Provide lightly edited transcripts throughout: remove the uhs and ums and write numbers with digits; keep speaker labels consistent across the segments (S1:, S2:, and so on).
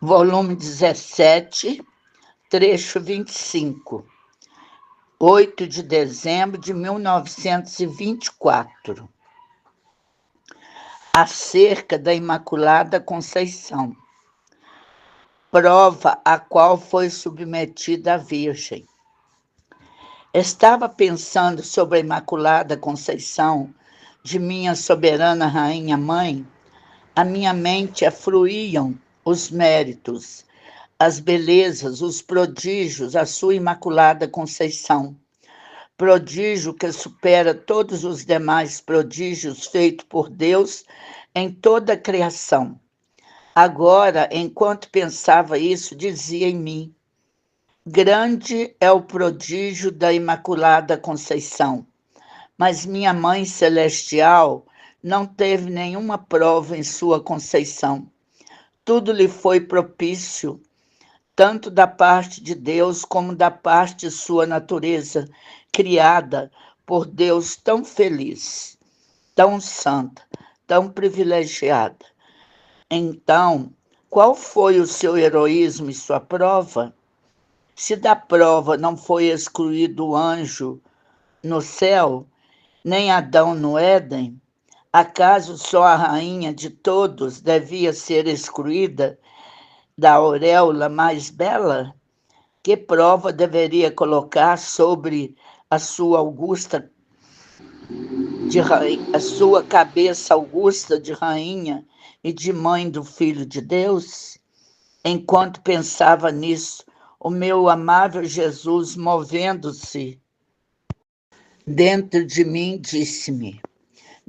S1: volume 17, trecho 25, 8 de dezembro de 1924, acerca da Imaculada Conceição, prova a qual foi submetida a Virgem. Estava pensando sobre a Imaculada Conceição de minha soberana Rainha Mãe, a minha mente afluíam os méritos, as belezas, os prodígios, a sua Imaculada Conceição. Prodígio que supera todos os demais prodígios feitos por Deus em toda a criação. Agora, enquanto pensava isso, dizia em mim: grande é o prodígio da Imaculada Conceição, mas minha Mãe Celestial não teve nenhuma prova em sua conceição. Tudo lhe foi propício, tanto da parte de Deus como da parte de sua natureza, criada por Deus tão feliz, tão santa, tão privilegiada. Então, qual foi o seu heroísmo e sua prova? Se da prova não foi excluído o anjo no céu, nem Adão no Éden, acaso só a rainha de todos devia ser excluída da auréola mais bela? Que prova deveria colocar sobre a sua augusta a sua cabeça augusta de rainha e de mãe do Filho de Deus? Enquanto pensava nisso, o meu amável Jesus, movendo-se dentro de mim, disse-me: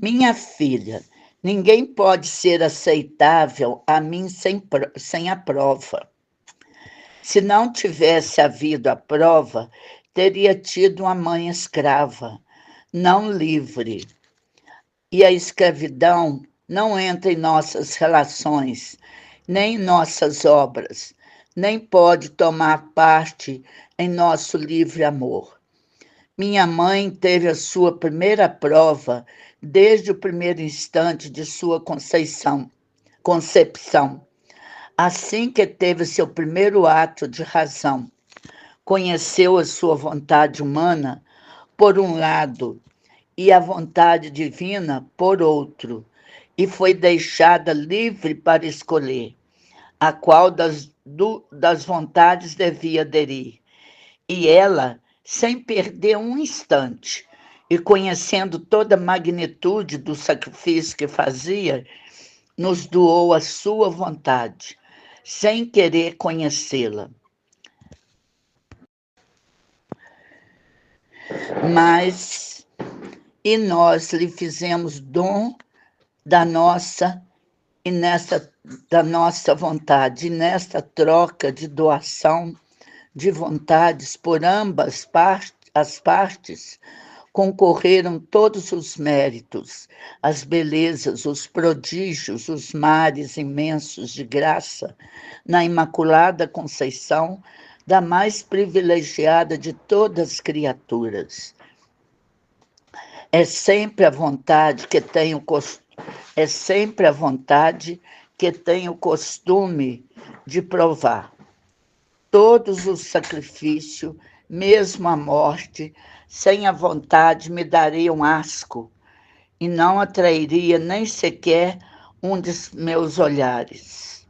S1: minha filha, ninguém pode ser aceitável a mim sem a prova. Se não tivesse havido a prova, teria tido uma mãe escrava, não livre. E a escravidão não entra em nossas relações, nem em nossas obras, nem pode tomar parte em nosso livre amor. Minha mãe teve a sua primeira prova desde o primeiro instante de sua concepção. Assim que teve seu primeiro ato de razão, conheceu a sua vontade humana, por um lado, e a vontade divina, por outro, e foi deixada livre para escolher a qual das vontades devia aderir. E ela, sem perder um instante, e conhecendo toda a magnitude do sacrifício que fazia, nos doou a sua vontade, sem querer conhecê-la. Mas, e nós lhe fizemos dom da nossa vontade, e nesta troca de doação de vontades por ambas as partes, concorreram todos os méritos, as belezas, os prodígios, os mares imensos de graça na Imaculada Conceição, da mais privilegiada de todas as criaturas. É sempre a vontade que tem o costume de provar. Todos os sacrifícios, mesmo a morte, sem a vontade me dariam asco e não atrairia nem sequer um de meus olhares.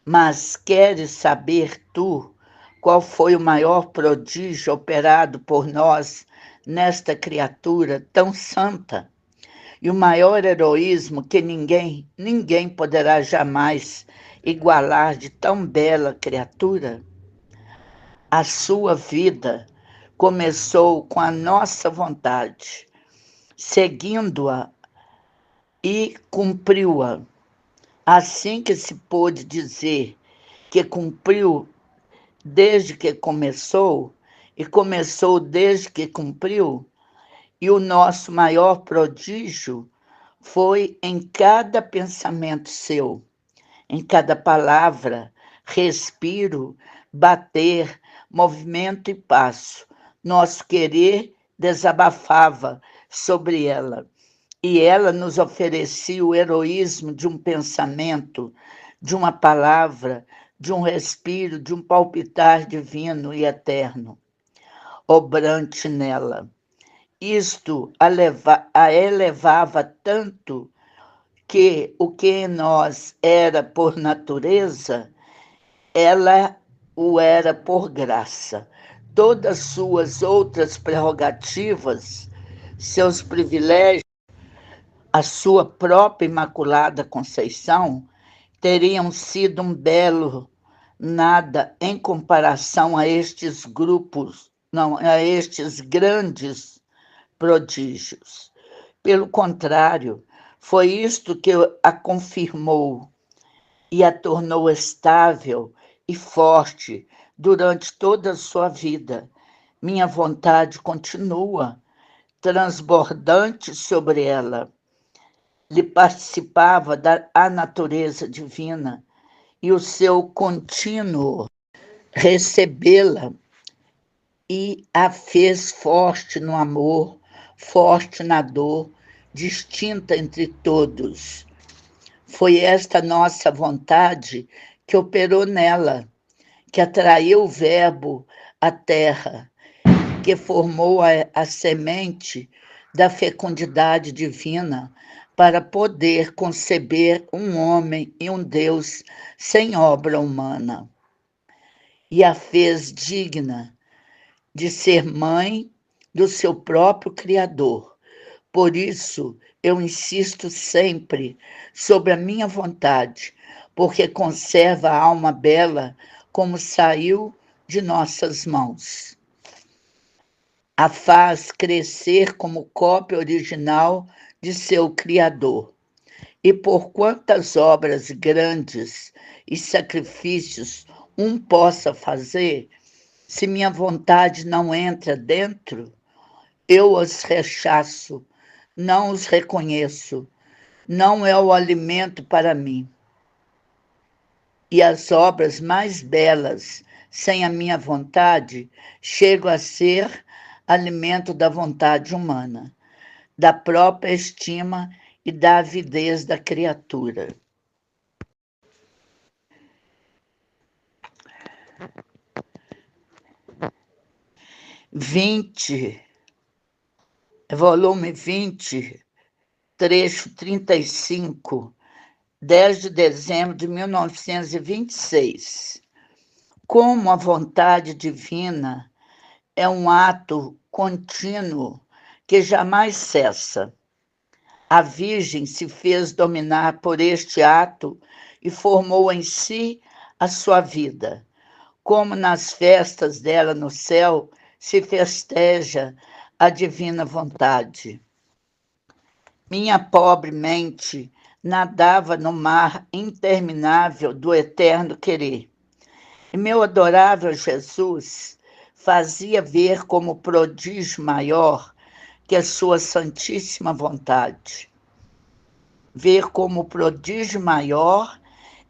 S1: Mas queres saber tu qual foi o maior prodígio operado por nós nesta criatura tão santa? E o maior heroísmo que ninguém poderá jamais igualar de tão bela criatura? A sua vida começou com a nossa vontade, seguindo-a e cumpriu-a. Assim que se pôde dizer que cumpriu desde que começou, e começou desde que cumpriu, e o nosso maior prodígio foi em cada pensamento seu, em cada palavra, respiro, bater, movimento e passo. Nosso querer desabafava sobre ela, e ela nos oferecia o heroísmo de um pensamento, de uma palavra, de um respiro, de um palpitar divino e eterno, obrante nela. Isto a elevava tanto que o que em nós era por natureza, ela o era por graça. Todas suas outras prerrogativas, seus privilégios, a sua própria Imaculada Conceição, teriam sido um belo nada em comparação a estes grupos, não, a estes grandes prodígios. Pelo contrário, foi isto que a confirmou e a tornou estável e forte durante toda a sua vida. Minha vontade continua transbordante sobre ela. Lhe participava da a natureza divina e o seu contínuo recebê-la e a fez forte no amor, forte na dor, distinta entre todos. Foi esta nossa vontade que operou nela, que atraiu o Verbo à terra, que formou a semente da fecundidade divina para poder conceber um homem e um Deus sem obra humana. E a fez digna de ser mãe do seu próprio Criador. Por isso, eu insisto sempre sobre a minha vontade, porque conserva a alma bela como saiu de nossas mãos. A faz crescer como cópia original de seu Criador. E por quantas obras grandes e sacrifícios um possa fazer, se minha vontade não entra dentro, eu os rechaço, não os reconheço, não é o alimento para mim. E as obras mais belas, sem a minha vontade, chegam a ser alimento da vontade humana, da própria estima e da avidez da criatura. Volume 20, trecho 35, 10 de dezembro de 1926. Como a vontade divina é um ato contínuo que jamais cessa. A Virgem se fez dominar por este ato e formou em si a sua vida. Como nas festas dela no céu se festeja a divina vontade. Minha pobre mente nadava no mar interminável do eterno querer. E meu adorável Jesus fazia ver como prodígio maior que a sua santíssima vontade. Ver como prodígio maior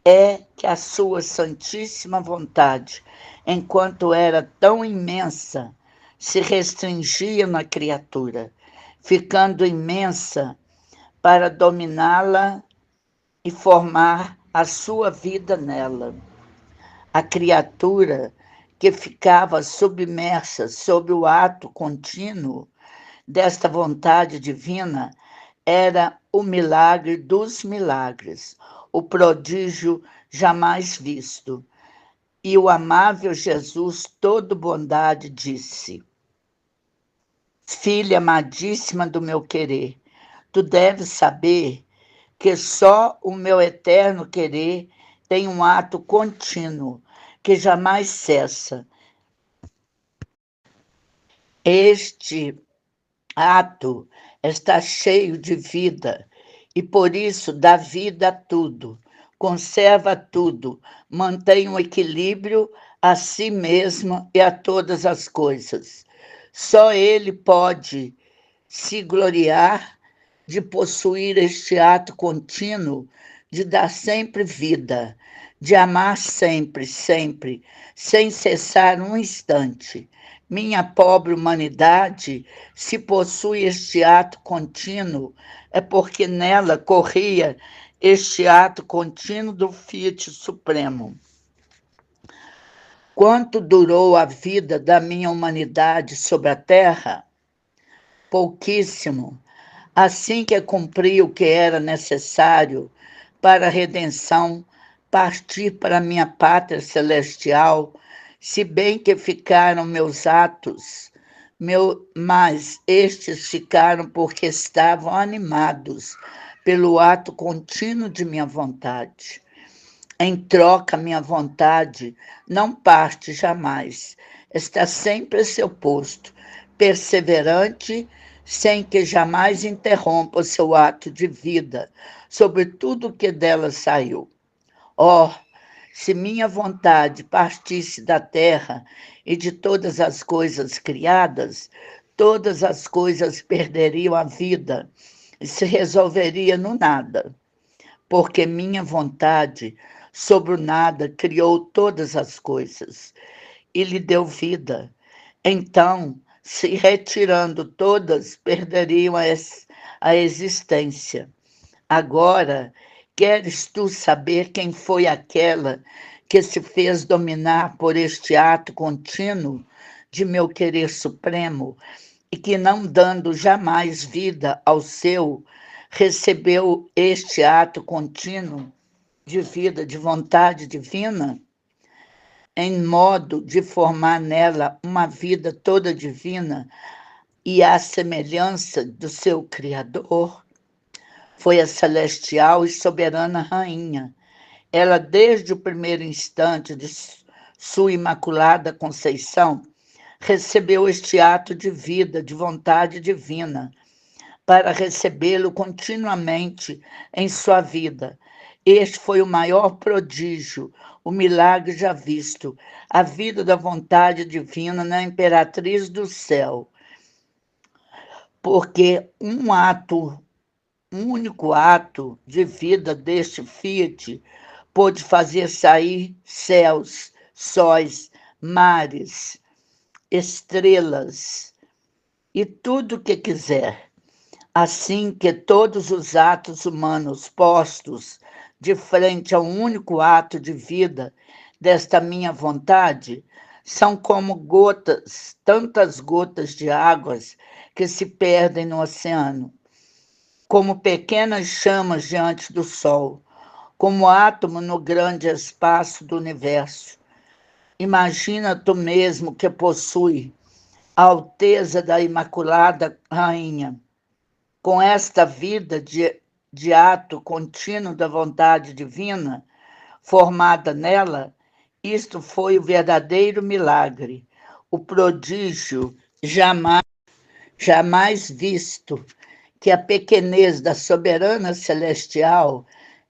S1: é que a sua santíssima vontade, enquanto era tão imensa, se restringia na criatura, ficando imensa para dominá-la e formar a sua vida nela. A criatura que ficava submersa sob o ato contínuo desta vontade divina era o milagre dos milagres, o prodígio jamais visto. E o amável Jesus, todo bondade, disse: Filha amadíssima do meu querer, tu deves saber que só o meu eterno querer tem um ato contínuo, que jamais cessa. Este ato está cheio de vida e por isso dá vida a tudo, conserva tudo, mantém o equilíbrio a si mesmo e a todas as coisas. Só ele pode se gloriar de possuir este ato contínuo de dar sempre vida, de amar sempre, sempre, sem cessar um instante. Minha pobre humanidade, se possui este ato contínuo, é porque nela corria este ato contínuo do Fiat Supremo. Quanto durou a vida da minha humanidade sobre a terra? Pouquíssimo. Assim que cumpri o que era necessário para a redenção, parti para minha pátria celestial, se bem que ficaram meus atos, mas estes ficaram porque estavam animados pelo ato contínuo de minha vontade. Em troca, minha vontade não parte jamais, está sempre a seu posto, perseverante, sem que jamais interrompa o seu ato de vida, sobre tudo o que dela saiu. Oh, se minha vontade partisse da terra e de todas as coisas criadas, todas as coisas perderiam a vida e se resolveria no nada, porque minha vontade sobre o nada criou todas as coisas e lhe deu vida. Então, se retirando todas, perderiam a existência. Agora, queres tu saber quem foi aquela que se fez dominar por este ato contínuo de meu querer supremo e que, não dando jamais vida ao seu, recebeu este ato contínuo de vida, de vontade divina, em modo de formar nela uma vida toda divina e à semelhança do seu Criador? Foi a celestial e soberana rainha. Ela, desde o primeiro instante de sua imaculada conceição, recebeu este ato de vida, de vontade divina, para recebê-lo continuamente em sua vida. Este foi o maior prodígio, o milagre já visto, a vida da vontade divina na imperatriz do céu, porque um único ato de vida deste Fiat pôde fazer sair céus, sóis, mares, estrelas e tudo o que quiser. Assim que todos os atos humanos postos de frente a um único ato de vida desta minha vontade são como gotas, tantas gotas de águas que se perdem no oceano, como pequenas chamas diante do sol, como átomo no grande espaço do universo. Imagina tu mesmo que possui a alteza da Imaculada Rainha, com esta vida de ato contínuo da vontade divina, formada nela. Isto foi o verdadeiro milagre, o prodígio jamais visto, que a pequenez da soberana celestial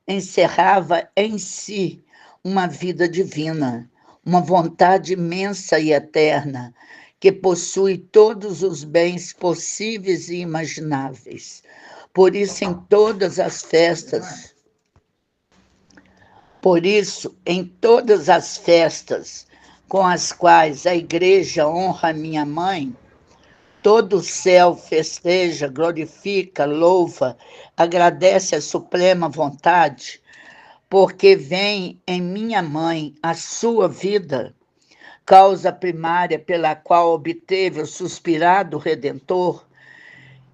S1: encerrava em si uma vida divina, uma vontade imensa e eterna, que possui todos os bens possíveis e imagináveis. Por isso, em todas as festas com as quais a Igreja honra minha mãe, todo o céu festeja, glorifica, louva, agradece a suprema vontade, porque vem em minha mãe a sua vida, causa primária pela qual obteve o suspirado Redentor,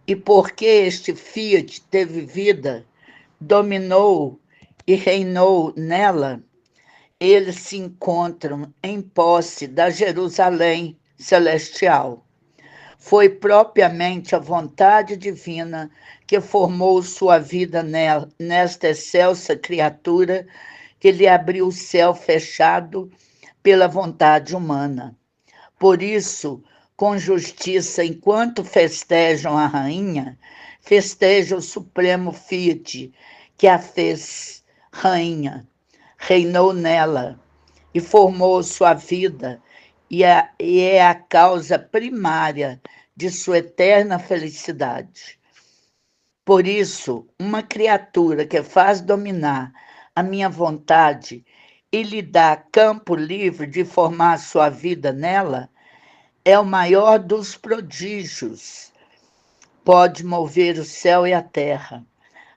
S1: e porque este Fiat teve vida, dominou e reinou nela, eles se encontram em posse da Jerusalém celestial. Foi propriamente a vontade divina que formou sua vida nesta excelsa criatura, que lhe abriu o céu fechado pela vontade humana. Por isso, com justiça, enquanto festejam a rainha, festeja o supremo Fiat, que a fez rainha, reinou nela e formou sua vida, e é a causa primária de sua eterna felicidade. Por isso, uma criatura que faz dominar a minha vontade e lhe dá campo livre de formar sua vida nela, é o maior dos prodígios. Pode mover o céu e a terra,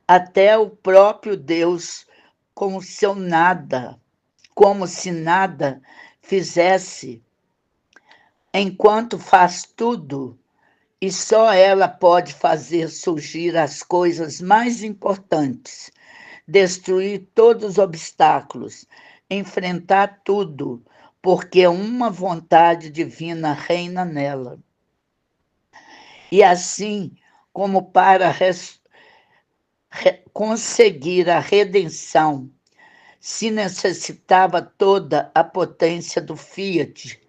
S1: até o próprio Deus com o seu nada, como se nada fizesse, enquanto faz tudo, e só ela pode fazer surgir as coisas mais importantes, destruir todos os obstáculos, enfrentar tudo, porque uma vontade divina reina nela. E assim como para conseguir a redenção, se necessitava toda a potência do Fiat,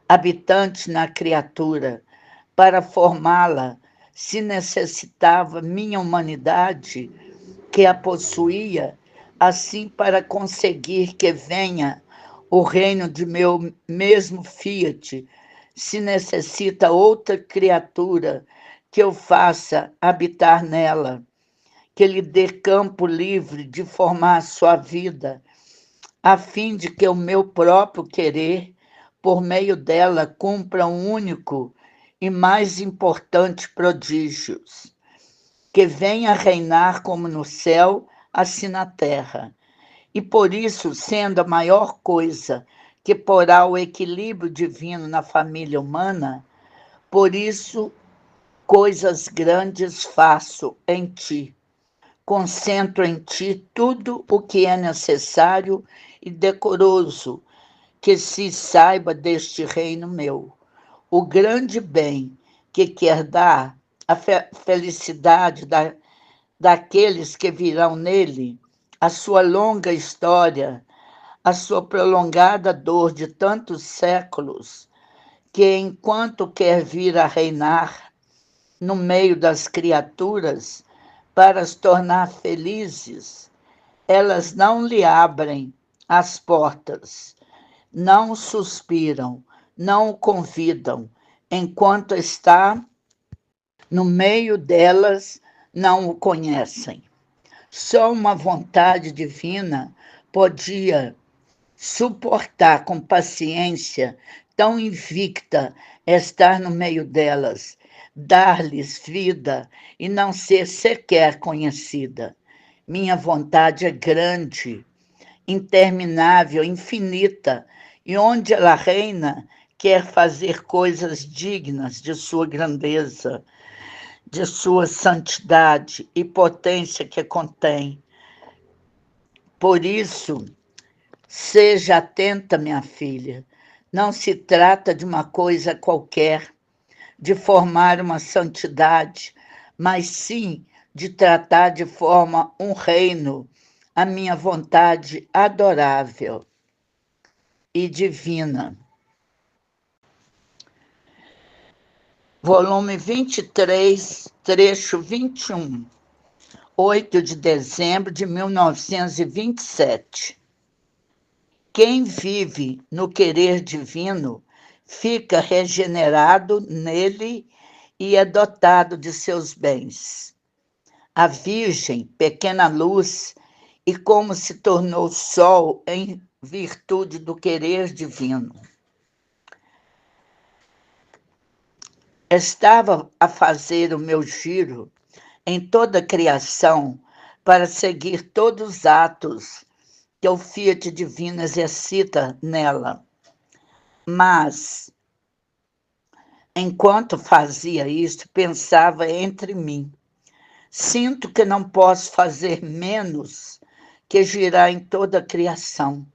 S1: habitante na criatura, para formá-la, se necessitava minha humanidade, que a possuía, assim para conseguir que venha o reino de meu mesmo Fiat, se necessita outra criatura que eu faça habitar nela, que lhe dê campo livre de formar sua vida, a fim de que o meu próprio querer, por meio dela, cumpra um único e mais importante prodígio, que venha reinar como no céu, assim na terra. E por isso, sendo a maior coisa que porá o equilíbrio divino na família humana, por isso coisas grandes faço em ti. Concentro em ti tudo o que é necessário e decoroso que se saiba deste reino meu. O grande bem que quer dar, a felicidade daqueles que virão nele, a sua longa história, a sua prolongada dor de tantos séculos, que enquanto quer vir a reinar no meio das criaturas para as tornar felizes, elas não lhe abrem as portas, não suspiram, não o convidam, enquanto está no meio delas, não o conhecem. Só uma vontade divina podia suportar com paciência, tão invicta, estar no meio delas, dar-lhes vida e não ser sequer conhecida. Minha vontade é grande, interminável, infinita, e onde ela reina, quer fazer coisas dignas de sua grandeza, de sua santidade e potência que contém. Por isso, seja atenta, minha filha. Não se trata de uma coisa qualquer, de formar uma santidade, mas sim de tratar de forma um reino, a minha vontade adorável e divina. Volume 23, trecho 21, 8 de dezembro de 1927. Quem vive no querer divino fica regenerado nele e é dotado de seus bens. A Virgem, pequena luz, e como se tornou sol em virtude do querer divino. Estava a fazer o meu giro em toda a criação para seguir todos os atos que o Fiat divino exercita nela. Mas, enquanto fazia isso, pensava entre mim. Sinto que não posso fazer menos que girar em toda a criação,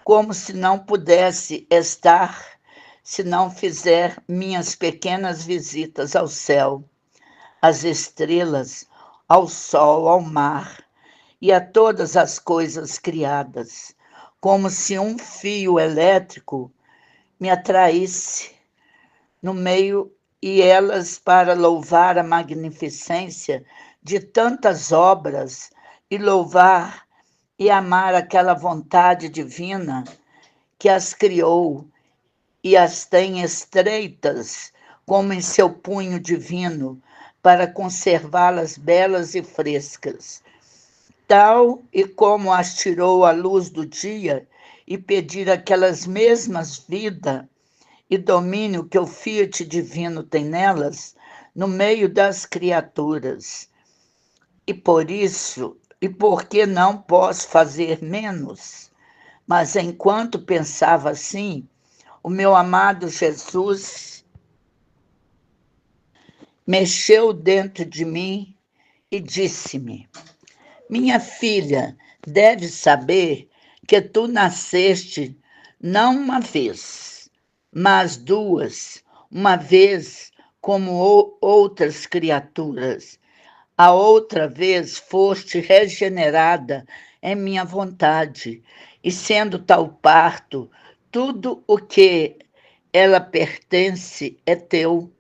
S1: como se não pudesse estar se não fizer minhas pequenas visitas ao céu, às estrelas, ao sol, ao mar e a todas as coisas criadas, como se um fio elétrico me atraísse no meio e elas para louvar a magnificência de tantas obras e louvar e amar aquela vontade divina que as criou e as tem estreitas como em seu punho divino para conservá-las belas e frescas, tal e como as tirou à luz do dia e pedir aquelas mesmas vida e domínio que o Fiat divino tem nelas, no meio das criaturas. E por isso, e porque não posso fazer menos, Mas enquanto pensava assim, o meu amado Jesus mexeu dentro de mim e disse-me: minha filha, deves saber que tu nasceste não uma vez, mas duas, uma vez como outras criaturas. A outra vez foste regenerada em minha vontade, e sendo tal parto, tudo o que ela pertence é teu.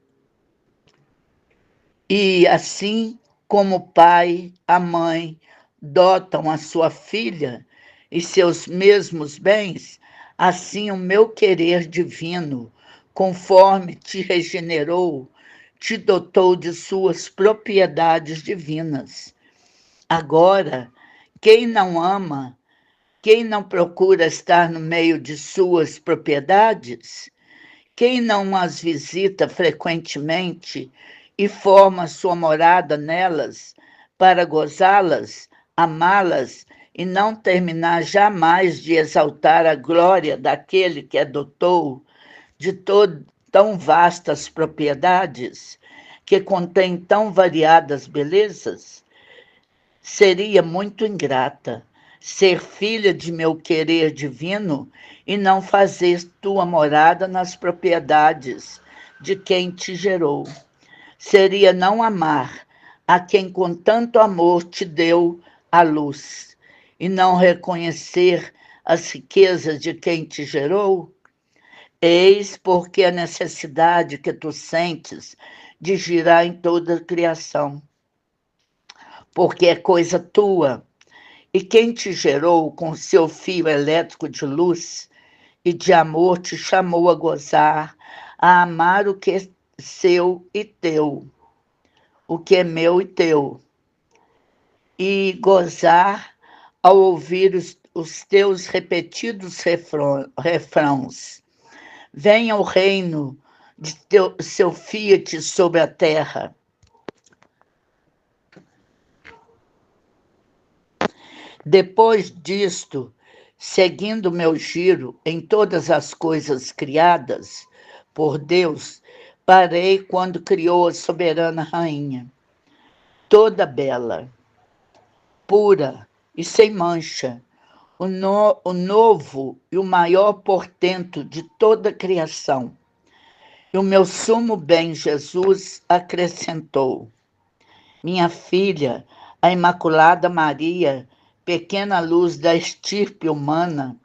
S1: E assim como o pai, a mãe dotam a sua filha e seus mesmos bens, assim o meu querer divino, conforme te regenerou, te dotou de suas propriedades divinas. Agora, quem não ama, quem não procura estar no meio de suas propriedades, quem não as visita frequentemente e forma sua morada nelas para gozá-las, amá-las e não terminar jamais de exaltar a glória daquele que adotou de tão vastas propriedades, que contém tão variadas belezas? Seria muito ingrata ser filha de meu querer divino e não fazer tua morada nas propriedades de quem te gerou. Seria não amar a quem com tanto amor te deu a luz e não reconhecer as riquezas de quem te gerou? Eis porque a necessidade que tu sentes de girar em toda a criação, porque é coisa tua. E quem te gerou com seu fio elétrico de luz e de amor te chamou a gozar, a amar o que é seu e teu, o que é meu e teu, e gozar ao ouvir os teus repetidos refrãos. Venha o reino de seu Fiat sobre a terra. Depois disto, seguindo meu giro em todas as coisas criadas por Deus, parei quando criou a soberana rainha, toda bela, pura e sem mancha, o novo e o maior portento de toda a criação. E o meu sumo bem Jesus acrescentou: minha filha, a Imaculada Maria, pequena luz da estirpe humana,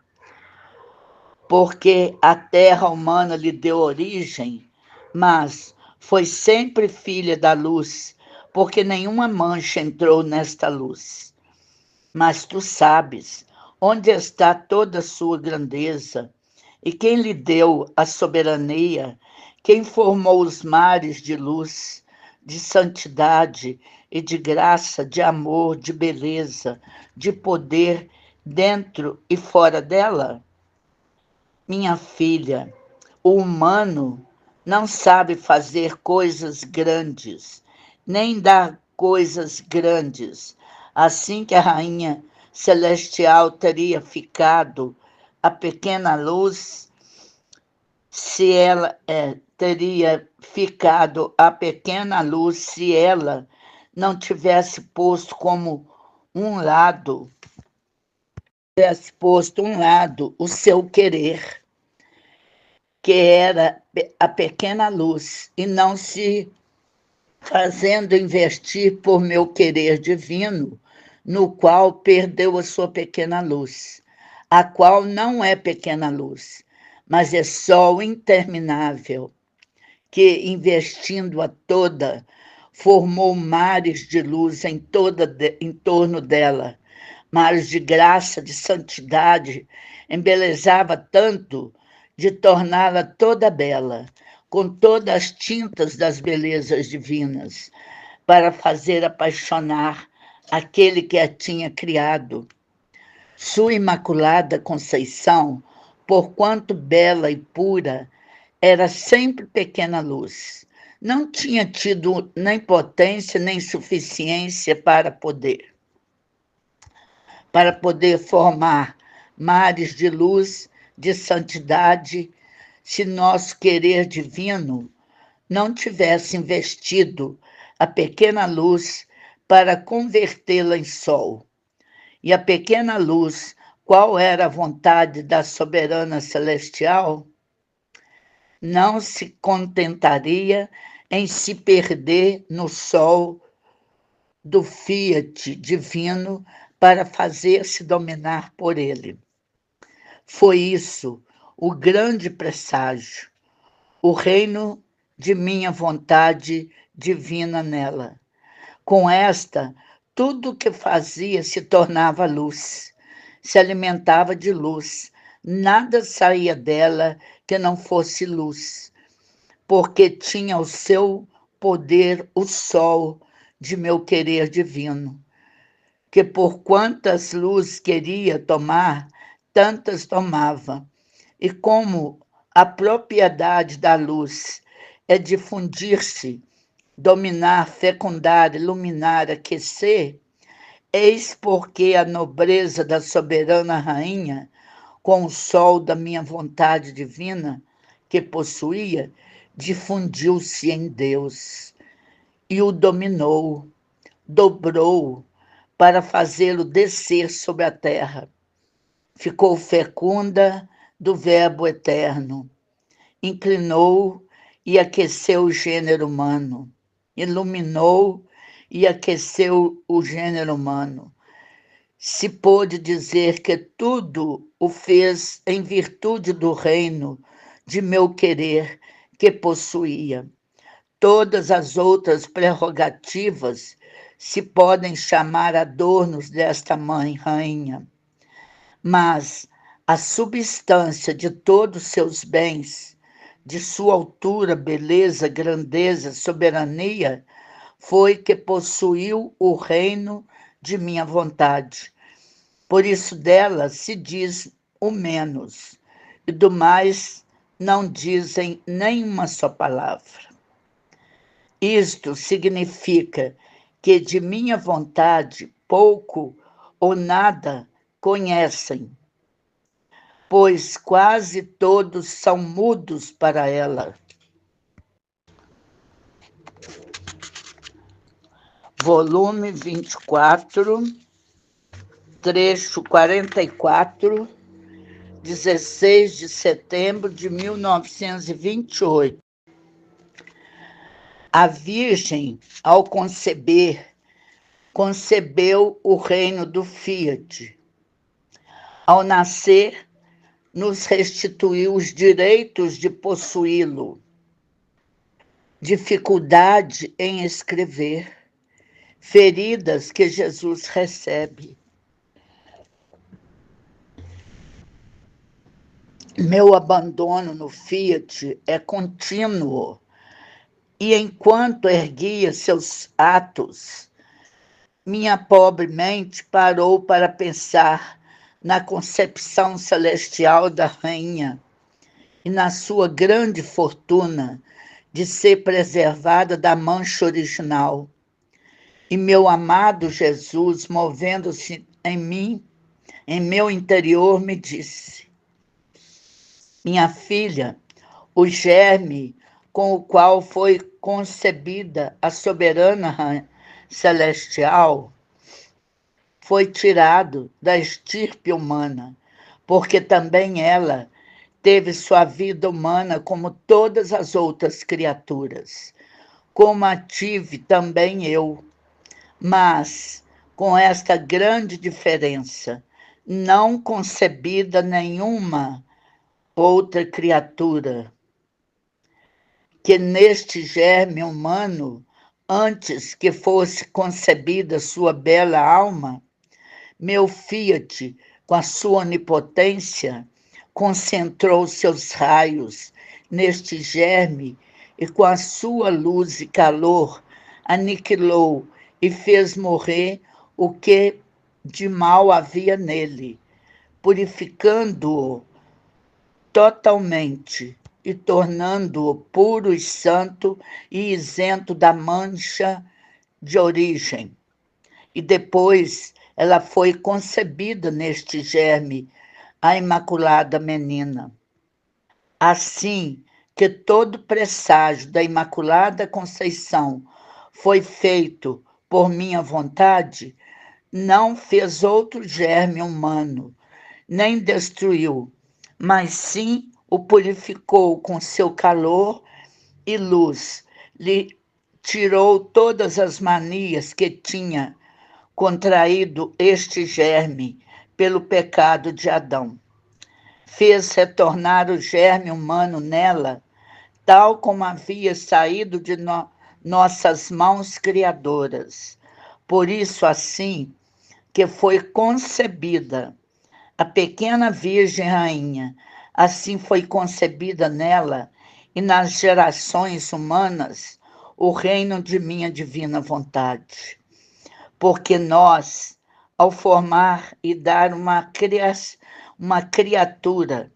S1: porque a terra humana lhe deu origem, mas foi sempre filha da luz, porque nenhuma mancha entrou nesta luz. Mas tu sabes onde está toda a sua grandeza, e quem lhe deu a soberania, quem formou os mares de luz, de santidade e de graça, de amor, de beleza, de poder dentro e fora dela? Minha filha, o humano não sabe fazer coisas grandes, nem dar coisas grandes. Assim que a rainha celestial teria ficado a pequena luz, se ela teria ficado a pequena luz se ela não tivesse posto como um lado, tivesse posto um lado o seu querer, que era a pequena luz, e não se fazendo investir por meu querer divino, no qual perdeu a sua pequena luz, a qual não é pequena luz, mas é sol interminável, que, investindo-a toda, formou mares de luz em torno dela, mares de graça, de santidade, embelezava tanto de torná-la toda bela, com todas as tintas das belezas divinas, para fazer apaixonar aquele que a tinha criado. Sua Imaculada Conceição, porquanto bela e pura, era sempre pequena luz. Não tinha tido nem potência nem suficiência para poder formar mares de luz, de santidade, se nosso querer divino não tivesse investido a pequena luz para convertê-la em sol. E a pequena luz, qual era a vontade da soberana celestial? Não se contentaria em se perder no sol do fiat divino para fazer-se dominar por ele. Foi isso o grande presságio, o reino de minha vontade divina nela. Com esta, tudo que fazia se tornava luz, se alimentava de luz, nada saía dela que não fosse luz, porque tinha o seu poder o sol de meu querer divino, que por quantas luzes queria tomar, tantas tomava. E como a propriedade da luz é difundir-se, dominar, fecundar, iluminar, aquecer, eis porque a nobreza da soberana rainha, com o sol da minha vontade divina, que possuía, difundiu-se em Deus e o dominou, dobrou, para fazê-lo descer sobre a terra. Ficou fecunda do Verbo eterno, inclinou e aqueceu o gênero humano, iluminou e aqueceu o gênero humano. Se pôde dizer que tudo o fez em virtude do reino de meu querer que possuía. Todas as outras prerrogativas se podem chamar adornos desta mãe rainha, mas a substância de todos seus bens, de sua altura, beleza, grandeza, soberania, foi que possuiu o reino de minha vontade. Por isso dela se diz o menos, e do mais não dizem nenhuma só palavra. Isto significa que de minha vontade pouco ou nada conhecem, pois quase todos são mudos para ela. Volume 24, trecho 44, 16 de setembro de 1928. A Virgem, ao conceber, concebeu o reino do Fiat. Ao nascer, nos restituiu os direitos de possuí-lo. Dificuldade em escrever, feridas que Jesus recebe. Meu abandono no Fiat é contínuo, e enquanto erguia seus atos, minha pobre mente parou para pensar na concepção celestial da rainha e na sua grande fortuna de ser preservada da mancha original. E meu amado Jesus, movendo-se em mim, em meu interior, me disse: minha filha, o germe com o qual foi concebida a soberana celestial foi tirado da estirpe humana, porque também ela teve sua vida humana como todas as outras criaturas, como a tive também eu, mas com esta grande diferença, não concebida nenhuma outra criatura, que neste germe humano, antes que fosse concebida sua bela alma, meu Fiat, com a sua onipotência, concentrou seus raios neste germe e com a sua luz e calor aniquilou e fez morrer o que de mal havia nele, purificando-o totalmente e tornando-o puro e santo e isento da mancha de origem. E depois ela foi concebida neste germe a Imaculada Menina. Assim que todo presságio da Imaculada Conceição foi feito por minha vontade, não fez outro germe humano, nem destruiu, mas sim o purificou com seu calor e luz, lhe tirou todas as manias que tinha contraído este germe pelo pecado de Adão. Fez retornar o germe humano nela, tal como havia saído de nossas mãos criadoras. Por isso, assim que foi concebida a pequena Virgem Rainha, assim foi concebida nela e nas gerações humanas o reino de minha divina vontade. Porque nós, ao formar e dar uma criatura,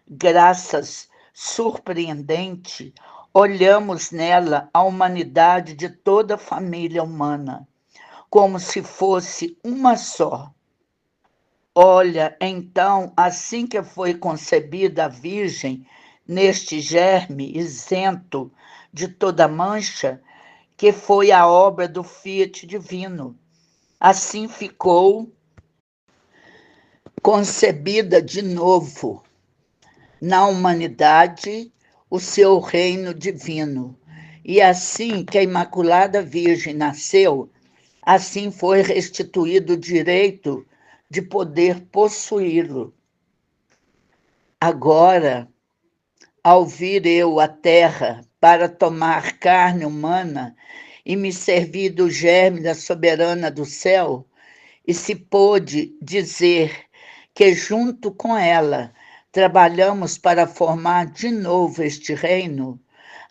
S1: graças surpreendente, olhamos nela a humanidade de toda a família humana, como se fosse uma só. Olha, então, assim que foi concebida a Virgem, neste germe isento de toda mancha, que foi a obra do Fiat Divino, assim ficou concebida de novo na humanidade o seu reino divino. E assim que a Imaculada Virgem nasceu, assim foi restituído o direito de poder possuí-lo. Agora, ao vir eu à terra para tomar carne humana e me servir do germe da soberana do céu, e se pôde dizer que junto com ela trabalhamos para formar de novo este reino,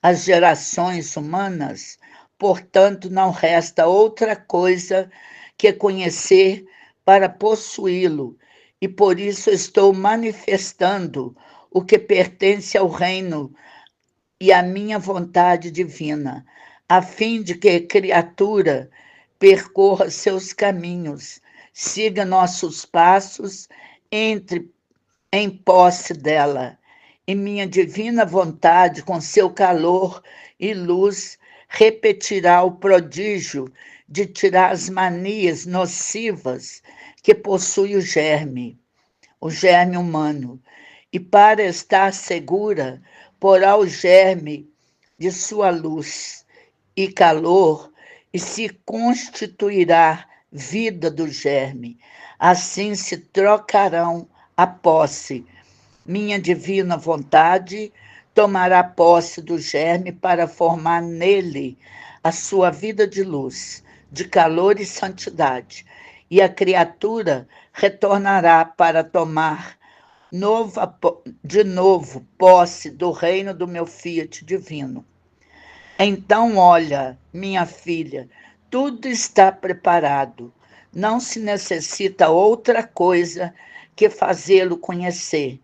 S1: as gerações humanas, portanto, não resta outra coisa que conhecer para possuí-lo, e por isso estou manifestando o que pertence ao reino e à minha vontade divina, a fim de que a criatura percorra seus caminhos, siga nossos passos, entre em posse dela. E minha divina vontade, com seu calor e luz, repetirá o prodígio de tirar as manias nocivas que possui o germe humano. E para estar segura, porá o germe de sua luz e calor e se constituirá vida do germe. Assim se trocarão a posse. Minha divina vontade tomará posse do germe para formar nele a sua vida de luz, de calor e santidade. E a criatura retornará para tomar de novo posse do reino do meu Fiat divino. Então, olha, minha filha, tudo está preparado. Não se necessita outra coisa que fazê-lo conhecer.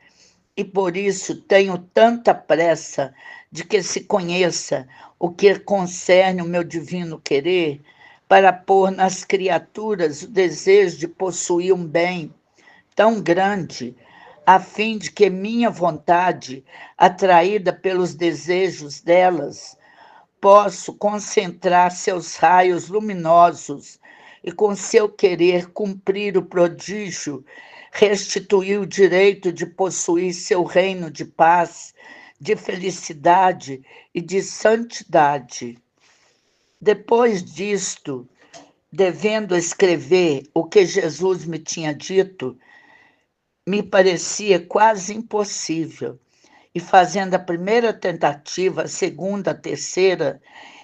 S1: E por isso tenho tanta pressa de que se conheça o que concerne o meu divino querer, para pôr nas criaturas o desejo de possuir um bem tão grande, a fim de que minha vontade, atraída pelos desejos delas, posso concentrar seus raios luminosos e, com seu querer, cumprir o prodígio, restituir o direito de possuir seu reino de paz, de felicidade e de santidade. Depois disto, devendo escrever o que Jesus me tinha dito, me parecia quase impossível. E fazendo a primeira tentativa, a segunda, a terceira,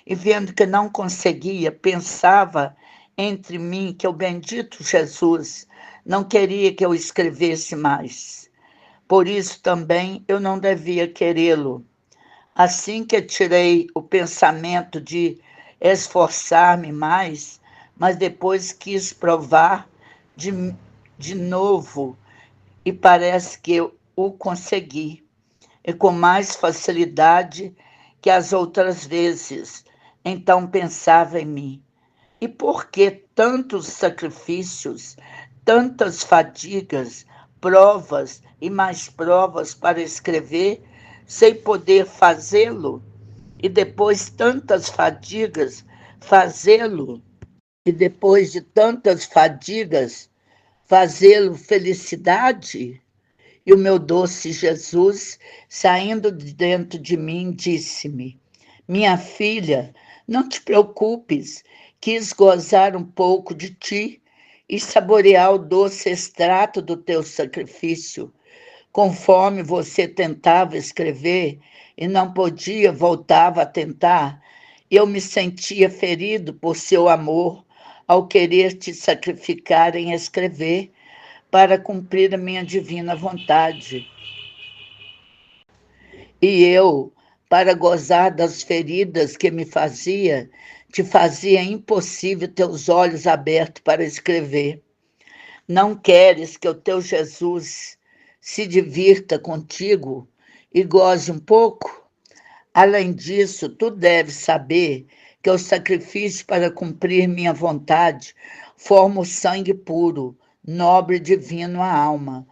S1: e vendo que não conseguia, pensava entre mim que o bendito Jesus não queria que eu escrevesse mais. Por isso também eu não devia querê-lo. Assim que tirei o pensamento de esforçar-me mais, mas depois quis provar de novo, e parece que eu o consegui, e com mais facilidade que as outras vezes. Então pensava em mim: e por que tantos sacrifícios, tantas fadigas, provas e mais provas para escrever, sem poder fazê-lo, e depois tantas fadigas fazê-lo, e depois de tantas fadigas fazê-lo felicidade? E o meu doce Jesus, saindo de dentro de mim, disse-me: minha filha, não te preocupes, quis gozar um pouco de ti e saborear o doce extrato do teu sacrifício. Conforme você tentava escrever e não podia, voltava a tentar, eu me sentia ferido por seu amor ao querer te sacrificar em escrever para cumprir a minha divina vontade. E eu, para gozar das feridas que me fazia, te fazia impossível teus olhos abertos para escrever. Não queres que o teu Jesus se divirta contigo e goze um pouco? Além disso, tu deves saber que o sacrifício para cumprir minha vontade forma o sangue puro, nobre e divino à alma.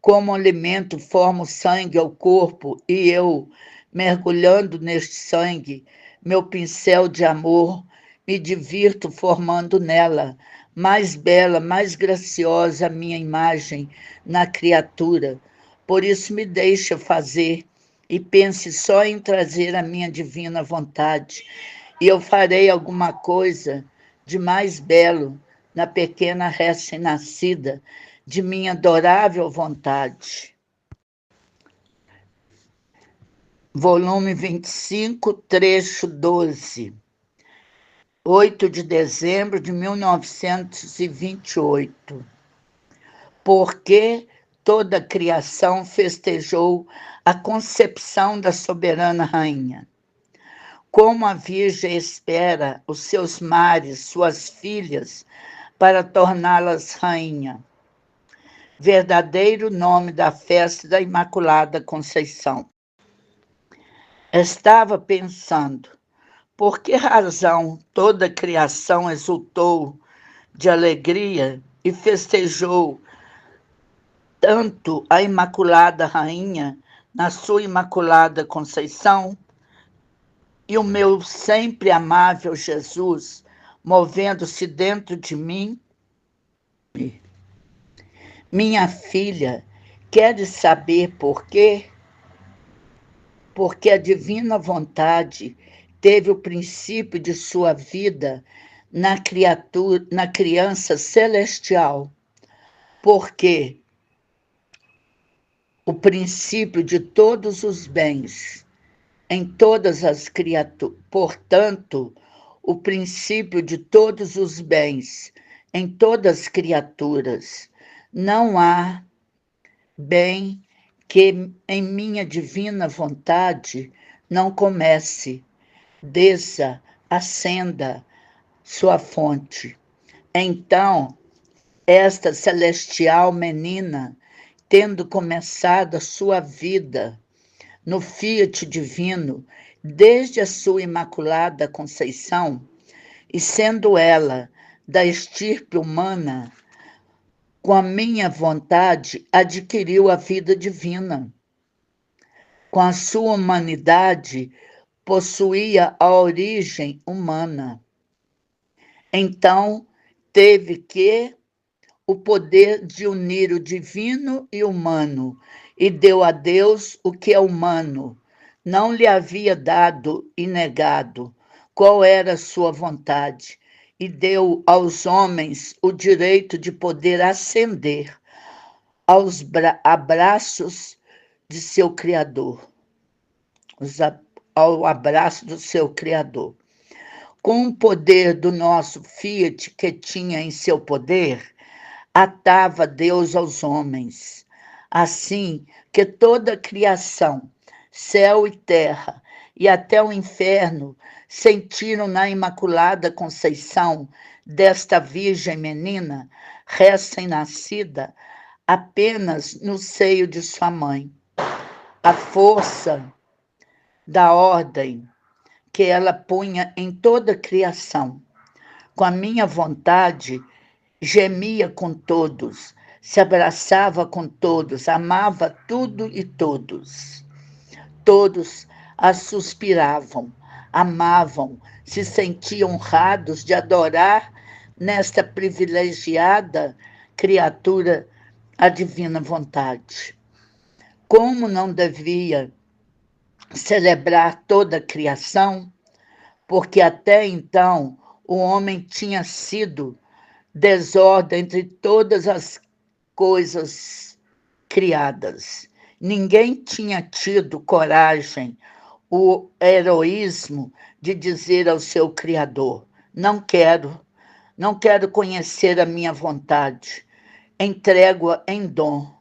S1: Como alimento forma o sangue ao corpo, e eu, mergulhando neste sangue, meu pincel de amor, me divirto formando nela, mais bela, mais graciosa a minha imagem na criatura. Por isso me deixa fazer e pense só em trazer a minha divina vontade, e eu farei alguma coisa de mais belo na pequena recém-nascida de minha adorável vontade. Volume 25, trecho 12, 8 de dezembro de 1928. Porque toda a criação festejou a concepção da soberana rainha. Como a Virgem espera os seus mares, suas filhas, para torná-las rainha. Verdadeiro nome da festa da Imaculada Conceição. Estava pensando, por que razão toda a criação exultou de alegria e festejou tanto a Imaculada Rainha na sua Imaculada Conceição? E o meu sempre amável Jesus, movendo-se dentro de mim? Minha filha, queres saber por quê? Porque a divina vontade teve o princípio de sua vida na criança celestial. Porque o princípio de todos os bens em todas as criaturas, portanto, o princípio de todos os bens em todas as criaturas, não há bem que em minha divina vontade não comece, desça, ascenda sua fonte. Então, esta celestial menina, tendo começado a sua vida no fiat divino, desde a sua Imaculada Conceição, e sendo ela da estirpe humana, com a minha vontade, adquiriu a vida divina. Com a sua humanidade, possuía a origem humana. Então, teve que o poder de unir o divino e o humano, e deu a Deus o que é humano. Não lhe havia dado e negado qual era a sua vontade, e deu aos homens o direito de poder ascender aos abraços de seu Criador, ao abraço do seu Criador. Com o poder do nosso Fiat que tinha em seu poder, atava Deus aos homens, assim que toda a criação, céu e terra, e até o inferno, sentiram na Imaculada Conceição desta Virgem menina, recém-nascida, apenas no seio de sua mãe, a força da ordem que ela punha em toda a criação. Com a minha vontade, gemia com todos, se abraçava com todos, amava tudo e todos. Todos a suspiravam, amavam, se sentiam honrados de adorar nesta privilegiada criatura a divina vontade. Como não devia celebrar toda a criação? Porque até então o homem tinha sido desordem entre todas as coisas criadas. Ninguém tinha tido coragem, o heroísmo de dizer ao seu Criador: não quero conhecer a minha vontade, entrego-a em dom.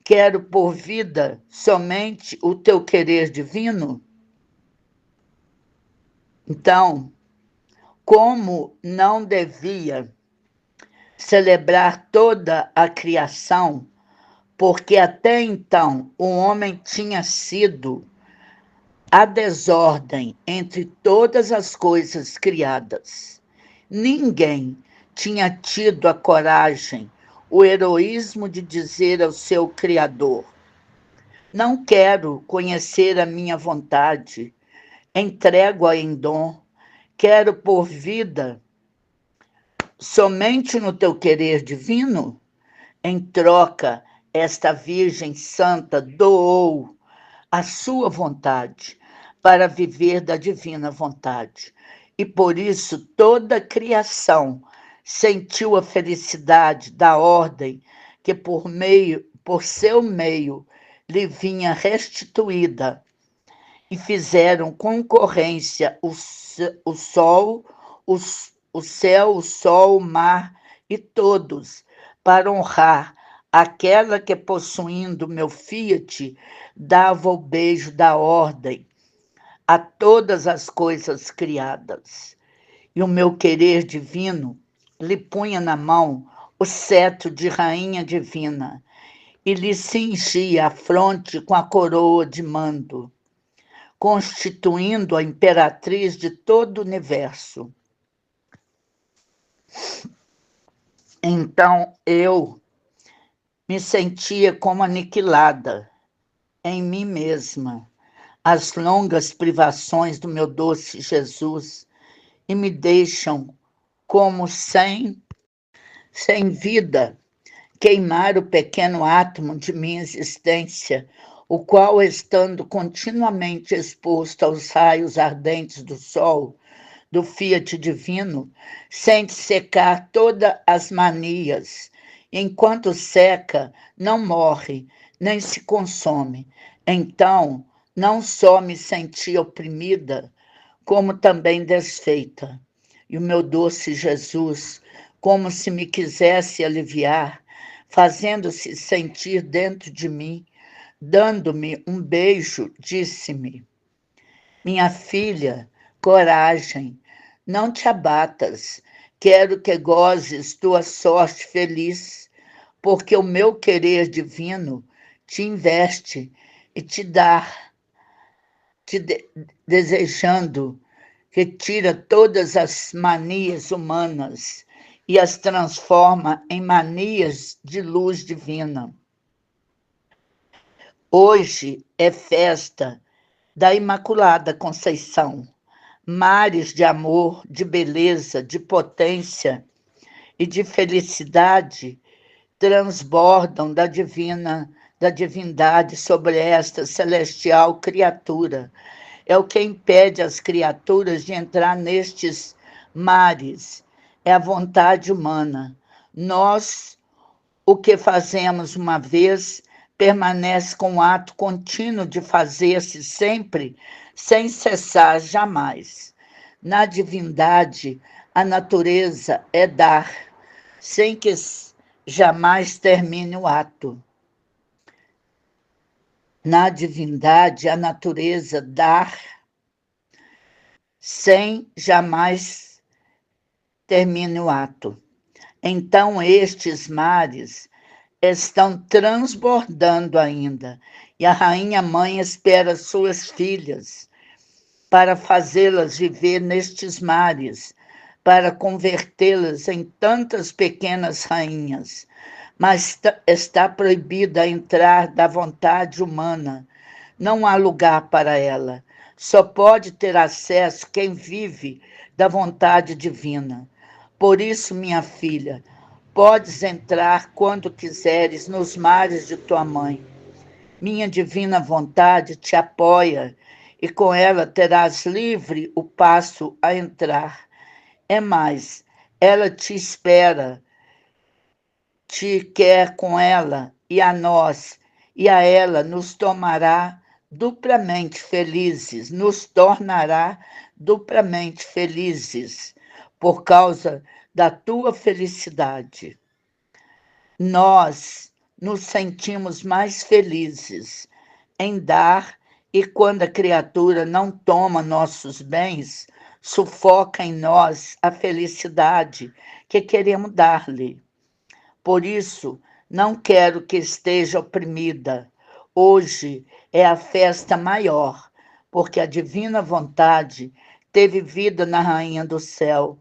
S1: Quero por vida somente o teu querer divino? Então, como não devia celebrar toda a criação, porque até então o homem tinha sido a desordem entre todas as coisas criadas. Ninguém tinha tido a coragem, o heroísmo de dizer ao seu Criador: não quero conhecer a minha vontade, entrego-a em dom, quero por vida somente no teu querer divino? Em troca, esta Virgem Santa doou a sua vontade para viver da divina vontade. E por isso toda a criação sentiu a felicidade da ordem que por seu meio lhe vinha restituída, e fizeram concorrência o sol, o céu, o sol, o mar e todos, para honrar aquela que, possuindo meu fiat, dava o beijo da ordem a todas as coisas criadas. E o meu querer divino lhe punha na mão o cetro de rainha divina e lhe cingia a fronte com a coroa de mando, constituindo a imperatriz de todo o universo. Então eu me sentia como aniquilada em mim mesma, as longas privações do meu doce Jesus, e me deixam como sem vida, queimar o pequeno átomo de minha existência, o qual, estando continuamente exposto aos raios ardentes do sol, do fiat divino, sente secar todas as manias. Enquanto seca, não morre, nem se consome. Então, não só me senti oprimida, como também desfeita. E o meu doce Jesus, como se me quisesse aliviar, fazendo-se sentir dentro de mim, dando-me um beijo, disse-me: minha filha, coragem, não te abatas, quero que gozes tua sorte feliz, porque o meu querer divino te investe e te dá, desejando que tira todas as manias humanas e as transforma em manias de luz divina. Hoje é festa da Imaculada Conceição, mares de amor, de beleza, de potência e de felicidade transbordam da divindade sobre esta celestial criatura. É o que impede as criaturas de entrar nestes mares, é a vontade humana. Nós, o que fazemos uma vez, permanece com o ato contínuo de fazer-se sempre, sem cessar jamais. Na divindade, a natureza é dar, sem que jamais termine o ato. Na divindade, a natureza dar, sem jamais termine o ato. Então, estes mares estão transbordando ainda, e a rainha mãe espera suas filhas para fazê-las viver nestes mares, para convertê-las em tantas pequenas rainhas. mas está proibida a entrar da vontade humana. Não há lugar para ela. Só pode ter acesso quem vive da vontade divina. Por isso, minha filha, podes entrar quando quiseres nos mares de tua mãe. Minha divina vontade te apoia e com ela terás livre o passo a entrar. É mais, ela te espera, te quer com ela e a nós, e a ela nos tomará duplamente felizes, nos tornará duplamente felizes por causa da tua felicidade. Nós nos sentimos mais felizes em dar e quando a criatura não toma nossos bens, sufoca em nós a felicidade que queremos dar-lhe. Por isso, não quero que esteja oprimida. Hoje é a festa maior, porque a divina vontade teve vida na Rainha do Céu.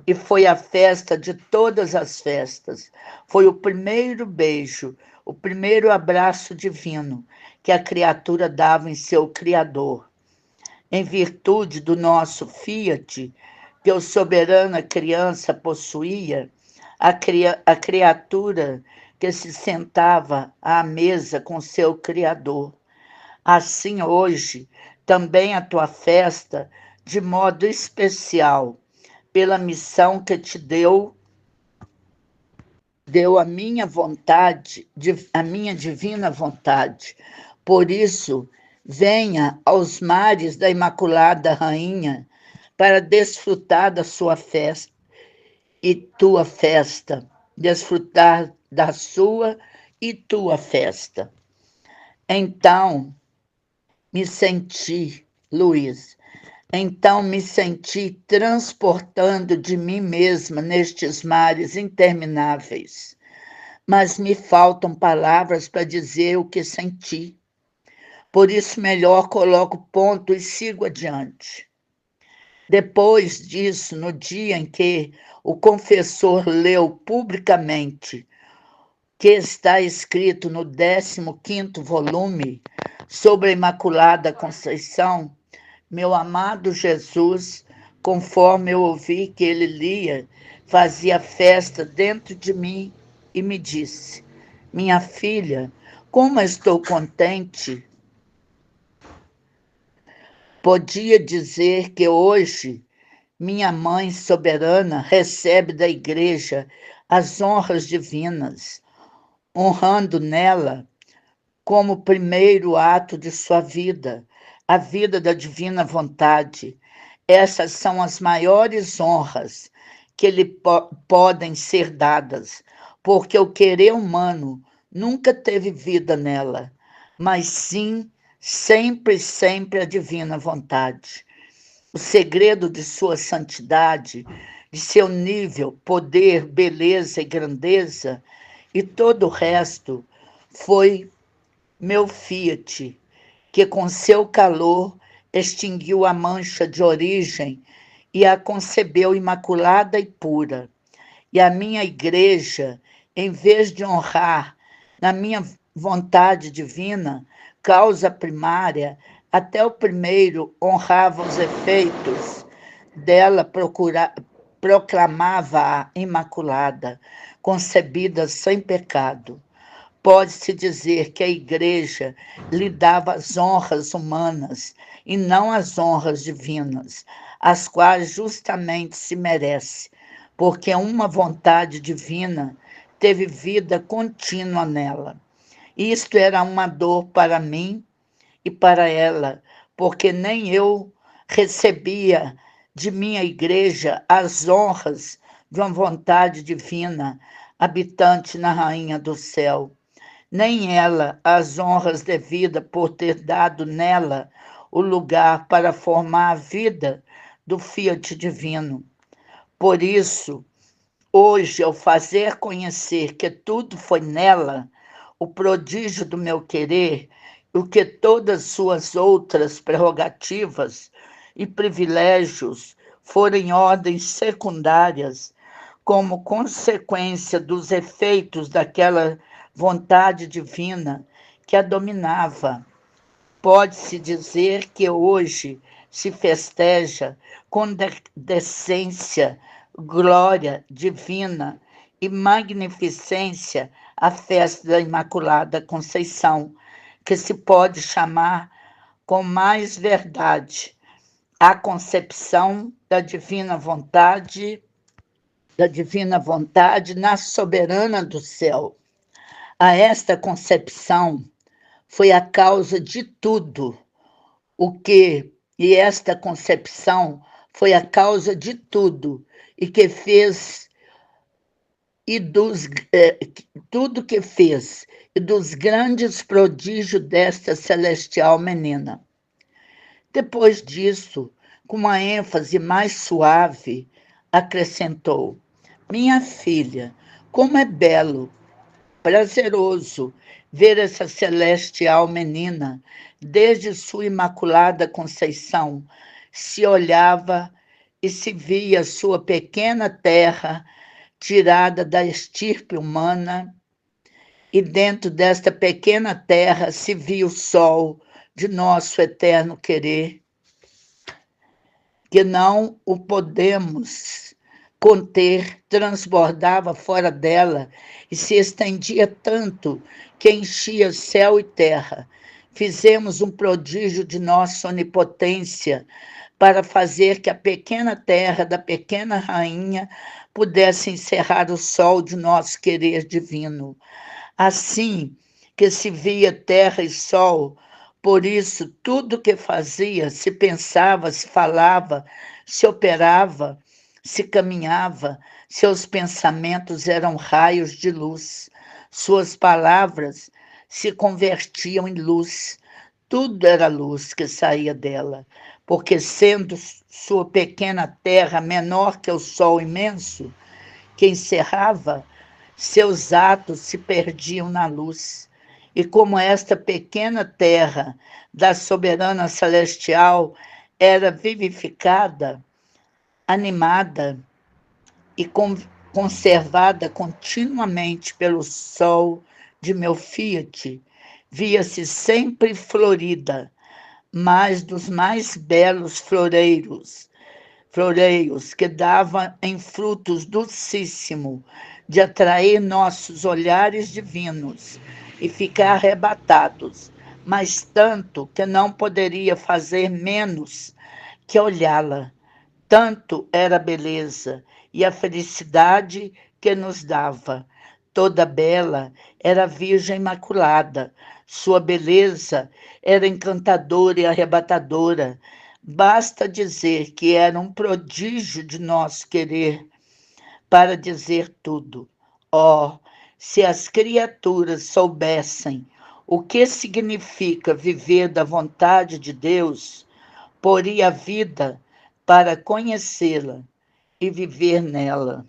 S1: E foi a festa de todas as festas. Foi o primeiro beijo, o primeiro abraço divino que a criatura dava em seu Criador. Em virtude do nosso fiat, que a soberana criança possuía, a criatura que se sentava à mesa com seu Criador. Assim, hoje, também a tua festa, de modo especial, pela missão que te deu a minha vontade, a minha divina vontade. Por isso, venha aos mares da Imaculada Rainha para desfrutar da sua festa e tua festa, desfrutar da sua e tua festa. Então, me senti, Luiz, então me senti transportando de mim mesma nestes mares intermináveis. Mas me faltam palavras para dizer o que senti. Por isso, melhor coloco ponto e sigo adiante. Depois disso, no dia em que o confessor leu publicamente que está escrito no 15º volume sobre a Imaculada Conceição, meu amado Jesus, conforme eu ouvi que ele lia, fazia festa dentro de mim e me disse: minha filha, como estou contente. Podia dizer que hoje minha mãe soberana recebe da igreja as honras divinas, honrando nela como primeiro ato de sua vida, a vida da divina vontade. Essas são as maiores honras que lhe podem ser dadas, porque o querer humano nunca teve vida nela, mas sim, sempre, sempre a divina vontade. O segredo de sua santidade, de seu nível, poder, beleza e grandeza, e todo o resto, foi meu fiat, que com seu calor extinguiu a mancha de origem e a concebeu imaculada e pura. E a minha igreja, em vez de honrar na minha vontade divina, causa primária, até o primeiro honrava os efeitos dela, proclamava-a imaculada, concebida sem pecado. Pode-se dizer que a igreja lhe dava as honras humanas e não as honras divinas, as quais justamente se merece, porque uma vontade divina teve vida contínua nela. Isto era uma dor para mim e para ela, porque nem eu recebia de minha igreja as honras de uma vontade divina, habitante na Rainha do Céu, nem ela as honras devidas por ter dado nela o lugar para formar a vida do fiat divino. Por isso, hoje, ao fazer conhecer que tudo foi nela, o prodígio do meu querer, o que todas suas outras prerrogativas e privilégios forem ordens secundárias, como consequência dos efeitos daquela vontade divina que a dominava. Pode-se dizer que hoje se festeja com decência, glória divina e magnificência a festa da Imaculada Conceição, que se pode chamar com mais verdade a concepção da divina vontade na soberana do céu. A esta concepção foi a causa de tudo e esta concepção foi a causa de tudo e que fez tudo que fez e dos grandes prodígios desta celestial menina. Depois disso, com uma ênfase mais suave, acrescentou: minha filha, como é belo, prazeroso ver essa celestial menina, desde sua imaculada conceição, se olhava e se via sua pequena terra tirada da estirpe humana, e dentro desta pequena terra se via o sol de nosso eterno querer, que não o podemos conter, transbordava fora dela e se estendia tanto que enchia céu e terra. Fizemos um prodígio de nossa onipotência para fazer que a pequena terra da pequena rainha pudesse encerrar o sol de nosso querer divino. Assim que se via terra e sol, por isso tudo que fazia, se pensava, se falava, se operava, se caminhava, seus pensamentos eram raios de luz, suas palavras se convertiam em luz, tudo era luz que saía dela, porque sendo sua pequena terra menor que o sol imenso, que encerrava, seus atos se perdiam na luz. E como esta pequena terra da soberana celestial era vivificada, animada e conservada continuamente pelo sol de meu fiat, via-se sempre florida, mas dos mais belos floreios que davam em frutos docíssimo de atrair nossos olhares divinos e ficar arrebatados, mas tanto que não poderia fazer menos que olhá-la. Tanto era a beleza e a felicidade que nos dava. Toda bela era a Virgem Imaculada. Sua beleza era encantadora e arrebatadora. Basta dizer que era um prodígio de nosso querer para dizer tudo. Oh, se as criaturas soubessem o que significa viver da vontade de Deus, poria a vida para conhecê-la e viver nela.